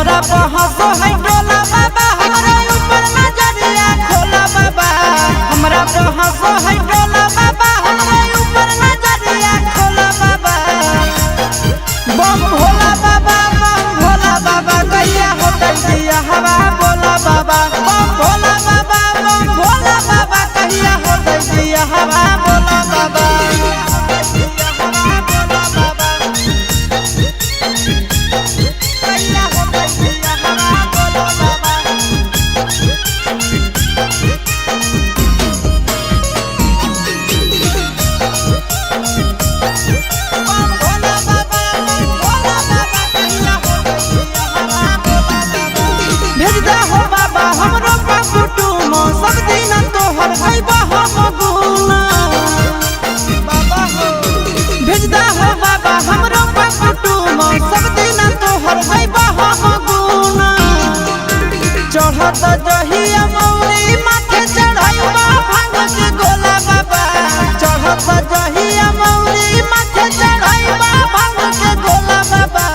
हमरा बहसो है डोला बाबा हमरा ऊपर नजरिया खोला बाबा हमरा बहसो है डोला बाबा हमरा ऊपर नजरिया खोला बाबा बम भोला बाबा कहिया होतै दिया हवा बोला बाबा बम भोला बाबा कहिया होतै दिया हवा बोला बाबा भेजदा हो बाबा हमरो कुटुम सब दिन तोहर खैबा हम गुना बाबा हो भेजदा हो बाबा हमरो कुटुम सब दिन तोहर खैबा हम गुना चढ़त जहिया मौरी माथे चढ़ैबा भांग के गोला बाबा चढ़त जहिया मौरी माथे चढ़ैबा भांग के गोला बाबा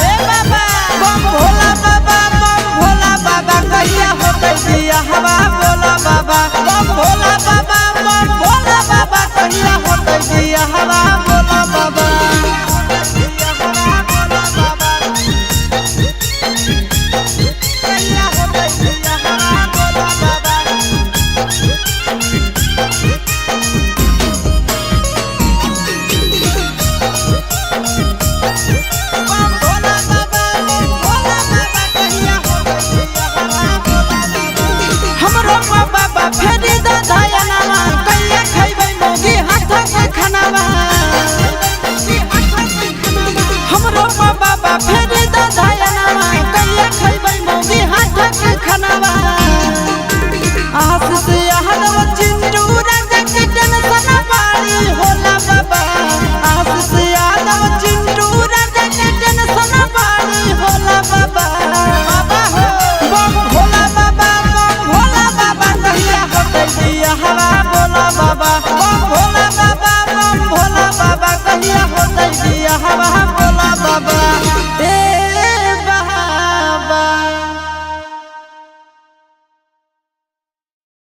ए बाबा बम भोला बाबा कहिया होतै दिया हवा बोला बाबा बम भोला बाबा कहिया होतै दिया हवा बोला बाबा कहिया होतै दिया हवा बोला बाबा हमरो बाबा फेरी दयानवा कहिया खैबै मोगी हाथ के खानावा हमरो बाबा फेरी दयानवा कहिया खैबै मोगी हाथ के खानावा आशीष यादव चिंटू राजा के टेंशन बारी होला बाबा आशीष यादव चिंटू राजा के टेंशन बारी होला बाबा बाबा हो बम भोला बाबा कहिया होतै दिया हवा बोला बाबा बम भोला बाबा कहिया होतै दिया हवा बोला